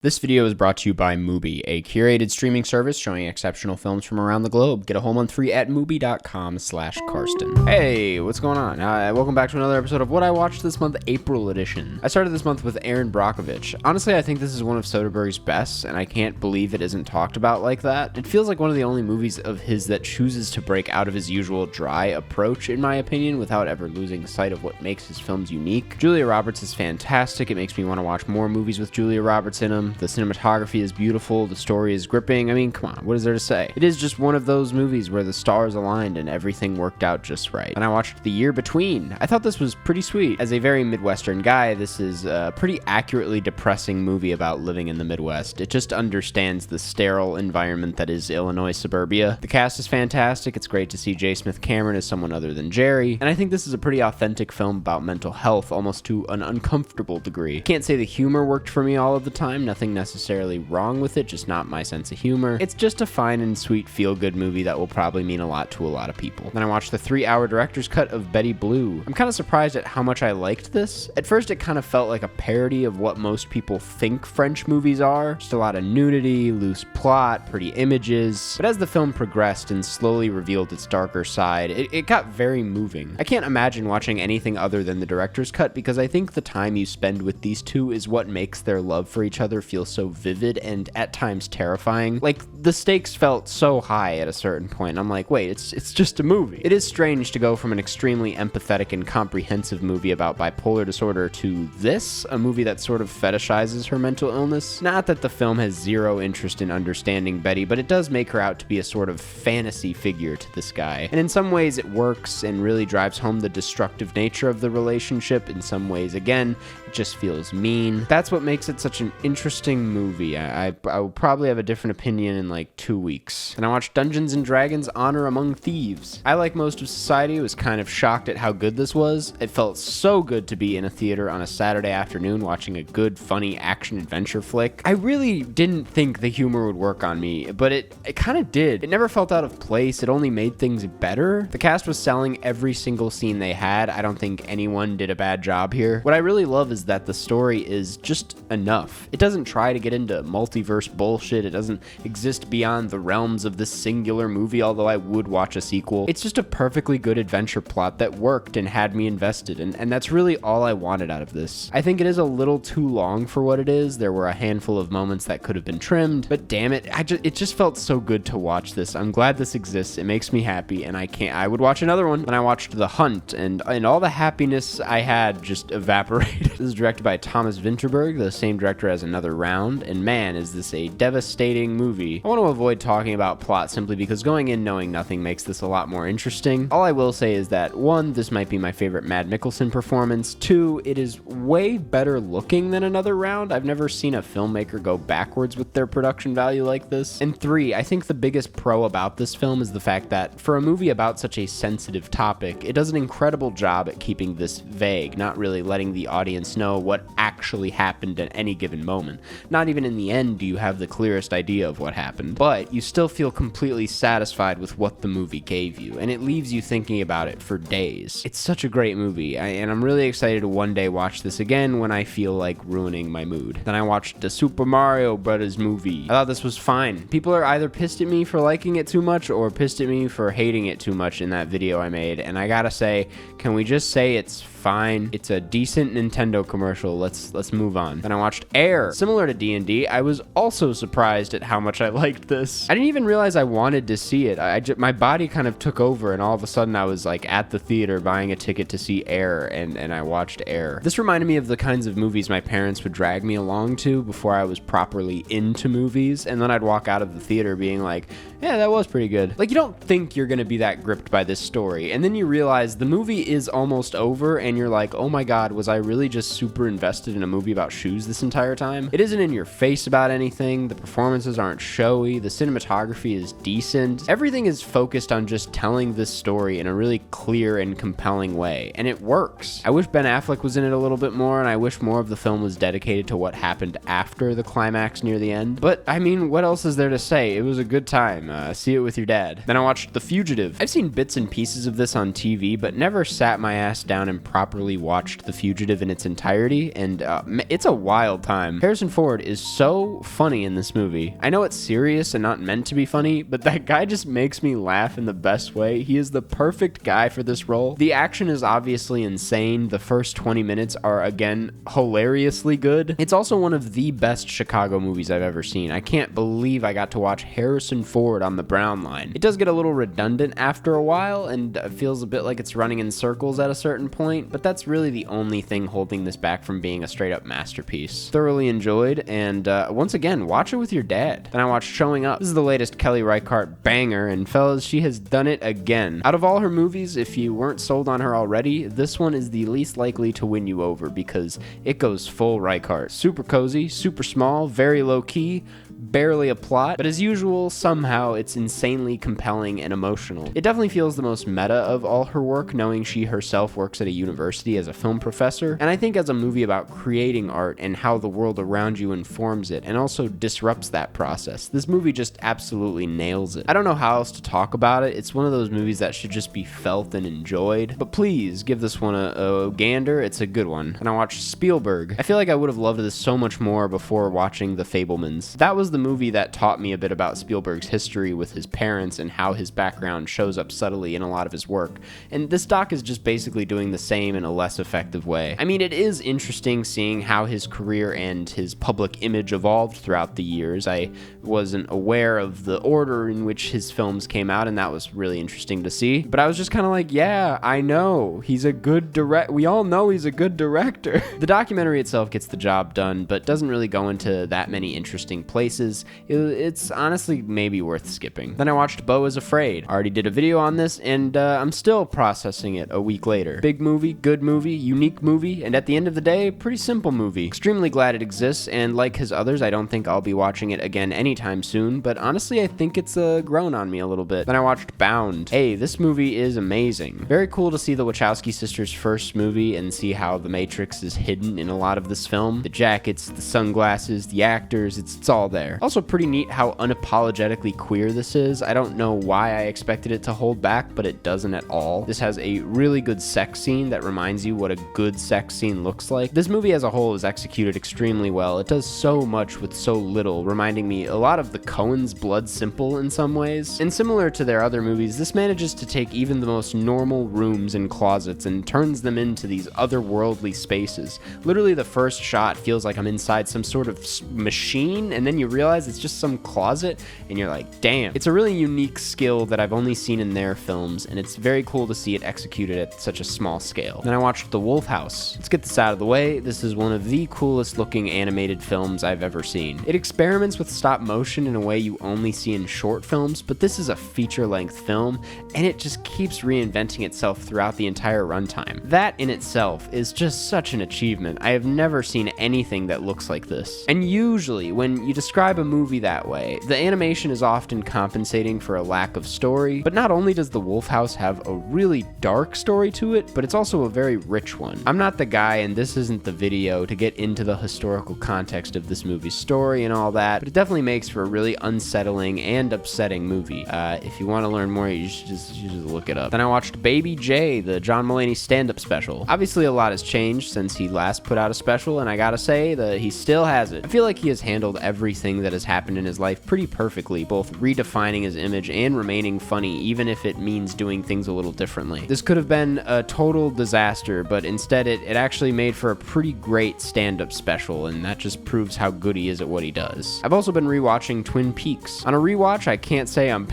This video is brought to you by MUBI, a curated streaming service showing exceptional films from around the globe. Get a whole month free at MUBI.com/Karsten. Hey, what's going on? Welcome back to another episode of What I Watched This Month, April edition. I started this month with Erin Brockovich. Honestly, I think this is one of Soderbergh's best, and I can't believe it isn't talked about like that. It feels like one of the only movies of his that chooses to break out of his usual dry approach, in my opinion, without ever losing sight of what makes his films unique. Julia Roberts is fantastic. It makes me want to watch more movies with Julia Roberts in them. The cinematography is beautiful, the story is gripping. I mean, come on, what is there to say? It is just one of those movies where the stars aligned and everything worked out just right. And I watched The Year Between. I thought this was pretty sweet. As a very Midwestern guy, this is a pretty accurately depressing movie about living in the Midwest. It just understands the sterile environment that is Illinois suburbia. The cast is fantastic. It's great to see J. Smith Cameron as someone other than Jerry. And I think this is a pretty authentic film about mental health, almost to an uncomfortable degree. Can't say the humor worked for me all of the time. Nothing necessarily wrong with it, just not my sense of humor. It's just a fine and sweet feel-good movie that will probably mean a lot to a lot of people. Then I watched the 3-hour director's cut of Betty Blue. I'm kind of surprised at how much I liked this. At first, it kind of felt like a parody of what most people think French movies are. Just a lot of nudity, loose plot, pretty images. But as the film progressed and slowly revealed its darker side, it got very moving. I can't imagine watching anything other than the director's cut because I think the time you spend with these two is what makes their love for each other feel so vivid and at times terrifying. Like, the stakes felt so high at a certain point. I'm like, wait, it's just a movie. It is strange to go from an extremely empathetic and comprehensive movie about bipolar disorder to this, a movie that sort of fetishizes her mental illness. Not that the film has zero interest in understanding Betty, but it does make her out to be a sort of fantasy figure to this guy. And in some ways it works and really drives home the destructive nature of the relationship. In some ways, again, it just feels mean. That's what makes it such an interesting movie. I will probably have a different opinion in like 2 weeks. And I watched Dungeons & Dragons: Honor Among Thieves. I, like most of society, was kind of shocked at how good this was. It felt so good to be in a theater on a Saturday afternoon watching a good, funny action-adventure flick. I really didn't think the humor would work on me, but it kind of did. It never felt out of place. It only made things better. The cast was selling every single scene they had. I don't think anyone did a bad job here. What I really love is that the story is just enough. It doesn't try to get into multiverse bullshit. It doesn't exist beyond the realms of this singular movie, although I would watch a sequel. It's just a perfectly good adventure plot that worked and had me invested, and that's really all I wanted out of this. I think it is a little too long for what it is. There were a handful of moments that could have been trimmed, but damn it, it just felt so good to watch this. I'm glad this exists. It makes me happy, and I would watch another one. Then I watched The Hunt, and all the happiness I had just evaporated. This is directed by Thomas Vinterberg, the same director as Another Round, and man, is this a devastating movie. I want to avoid talking about plot simply because going in knowing nothing makes this a lot more interesting. All I will say is that, 1, this might be my favorite Mad Mikkelsen performance. 2, it is way better looking than Another Round. I've never seen a filmmaker go backwards with their production value like this. And 3, I think the biggest pro about this film is the fact that for a movie about such a sensitive topic, it does an incredible job at keeping this vague, not really letting the audience know what actually happened at any given moment. Not even in the end do you have the clearest idea of what happened, but you still feel completely satisfied with what the movie gave you, and it leaves you thinking about it for days. It's such a great movie, and I'm really excited to one day watch this again when I feel like ruining my mood. Then I watched the Super Mario Brothers movie. I thought this was fine. People are either pissed at me for liking it too much or pissed at me for hating it too much in that video I made, and I gotta say, can we just say it's fine? It's a decent Nintendo commercial. Let's move on. Then I watched Air. Similar to D&D, I was also surprised at how much I liked this. I didn't even realize I wanted to see it. My body kind of took over, and all of a sudden I was like at the theater buying a ticket to see Air, and I watched Air. This reminded me of the kinds of movies my parents would drag me along to before I was properly into movies, and then I'd walk out of the theater being like, yeah, that was pretty good. Like, you don't think you're gonna be that gripped by this story, and then you realize the movie is almost over, and you're like, oh my god, was I really just super invested in a movie about shoes this entire time? It isn't in your face about anything, the performances aren't showy, the cinematography is decent, everything is focused on just telling this story in a really clear and compelling way, and it works. I wish Ben Affleck was in it a little bit more, and I wish more of the film was dedicated to what happened after the climax near the end, but I mean, what else is there to say? It was a good time. See it with your dad. Then I watched The Fugitive. I've seen bits and pieces of this on TV, but never sat my ass down and properly watched The Fugitive in its entirety, and it's a wild time. Harrison Ford is so funny in this movie. I know it's serious and not meant to be funny, but that guy just makes me laugh in the best way. He is the perfect guy for this role. The action is obviously insane. The first 20 minutes are, again, hilariously good. It's also one of the best Chicago movies I've ever seen. I can't believe I got to watch Harrison Ford on the Brown line. It does get a little redundant after a while, and feels a bit like it's running in circles at a certain point, but that's really the only thing holding this back from being a straight-up masterpiece. Thoroughly enjoyed, and once again, watch it with your dad. Then I watched Showing Up. This is the latest Kelly Reichardt banger, and fellas, she has done it again. Out of all her movies, if you weren't sold on her already, this one is the least likely to win you over because it goes full Reichardt. Super cozy, super small, very low-key, barely a plot, but as usual, somehow it's insanely compelling and emotional. It definitely feels the most meta of all her work, knowing she herself works at a university as a film professor, and I think as a movie about creating art and how the world around you informs it and also disrupts that process, this movie just absolutely nails it. I don't know how else to talk about it. It's one of those movies that should just be felt and enjoyed, but please give this one a gander. It's a good one. And I watched Spielberg. I feel like I would have loved this so much more before watching The Fabelmans. That was the movie that taught me a bit about Spielberg's history with his parents and how his background shows up subtly in a lot of his work. And this doc is just basically doing the same in a less effective way. I mean, it is interesting seeing how his career and his public image evolved throughout the years. I wasn't aware of the order in which his films came out, and that was really interesting to see. But I was just kind of like, yeah, I know. He's a good we all know he's a good director. The documentary itself gets the job done, but doesn't really go into that many interesting places. It's honestly maybe worth skipping. Then I watched Beau Is Afraid. I already did a video on this, and I'm still processing it a week later. Big movie, good movie, unique movie, and at the end of the day, pretty simple movie. Extremely glad it exists, and like his others, I don't think I'll be watching it again anytime soon, but honestly, I think it's grown on me a little bit. Then I watched Bound. Hey, this movie is amazing. Very cool to see the Wachowski sisters' first movie and see how the Matrix is hidden in a lot of this film. The jackets, the sunglasses, the actors, it's all there. Also pretty neat how unapologetically queer this is. I don't know why I expected it to hold back, but it doesn't at all. This has a really good sex scene that reminds you what a good sex scene looks like. This movie as a whole is executed extremely well. It does so much with so little, reminding me a lot of the Coens' Blood Simple in some ways. And similar to their other movies, this manages to take even the most normal rooms and closets and turns them into these otherworldly spaces. Literally the first shot feels like I'm inside some sort of machine, and then you realize it's just some closet, and you're like, damn. It's a really unique skill that I've only seen in their films, and it's very cool to see it executed at such a small scale. Then I watched The Wolf House. Let's get this out of the way. This is one of the coolest looking animated films I've ever seen. It experiments with stop motion in a way you only see in short films, but this is a feature-length film, and it just keeps reinventing itself throughout the entire runtime. That in itself is just such an achievement. I have never seen anything that looks like this. And usually, when you describe a movie that way, the animation is often compensating for a lack of story, but not only does The Wolf House have a really dark story to it, but it's also a very rich one. I'm not the guy, and this isn't the video, to get into the historical context of this movie's story and all that, but it definitely makes for a really unsettling and upsetting movie. If you want to learn more, you should just look it up. Then I watched Baby J, the John Mulaney stand-up special. Obviously, a lot has changed since he last put out a special, and I gotta say that he still has it. I feel like he has handled everything that has happened in his life pretty perfectly, both redefining his image and remaining funny, even if it means doing things a little differently. This could have been a total disaster, but instead it actually made for a pretty great stand-up special, and that just proves how good he is at what he does. I've also been rewatching Twin Peaks. On a rewatch, I can't say I'm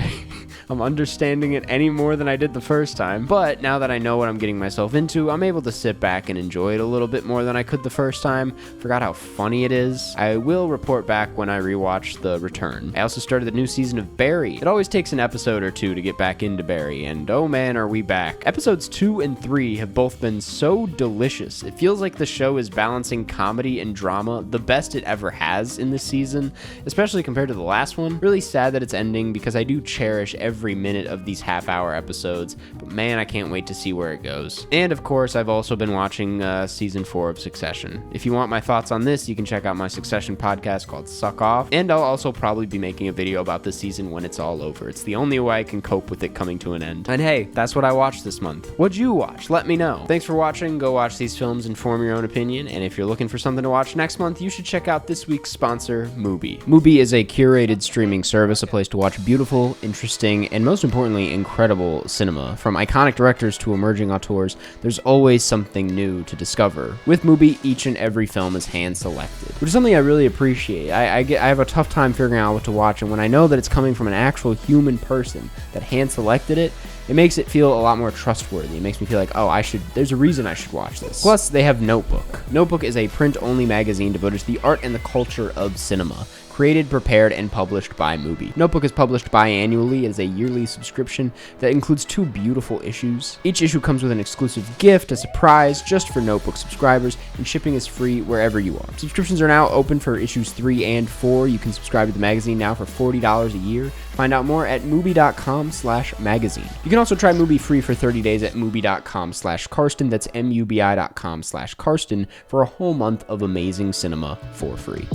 understanding it any more than I did the first time, but now that I know what I'm getting myself into, I'm able to sit back and enjoy it a little bit more than I could the first time. Forgot how funny it is. I will report back when I rewatch The Return. I also started the new season of Barry. It always takes an episode or two to get back into Barry, and oh man, are we back. Episodes 2 and 3 have both been so delicious. It feels like the show is balancing comedy and drama the best it ever has in this season, especially compared to the last one. Really sad that it's ending because I do cherish every every minute of these half-hour episodes, but man, I can't wait to see where it goes. And of course, I've also been watching season 4 of Succession. If you want my thoughts on this, you can check out my Succession podcast called Suck Off, and I'll also probably be making a video about this season when it's all over. It's the only way I can cope with it coming to an end. And hey, that's what I watched this month. What'd you watch? Let me know. Thanks for watching. Go watch these films and form your own opinion, and if you're looking for something to watch next month, you should check out this week's sponsor, MUBI. MUBI is a curated streaming service, a place to watch beautiful, interesting, and most importantly, incredible cinema. From iconic directors to emerging auteurs, there's always something new to discover. With MUBI, each and every film is hand-selected, which is something I really appreciate. I have a tough time figuring out what to watch, and when I know that it's coming from an actual human person that hand-selected it, it makes it feel a lot more trustworthy. It makes me feel like, oh, there's a reason I should watch this. Plus, they have Notebook. Notebook is a print-only magazine devoted to the art and the culture of cinema. Created, prepared, and published by MUBI. Notebook is published biannually. It is a yearly subscription that includes 2 beautiful issues. Each issue comes with an exclusive gift, a surprise, just for Notebook subscribers, and shipping is free wherever you are. Subscriptions are now open for issues 3 and 4. You can subscribe to the magazine now for $40 a year. Find out more at mubi.com/magazine. You can also try MUBI free for 30 days at mubi.com/Karsten. That's mubi.com/Karsten for a whole month of amazing cinema for free.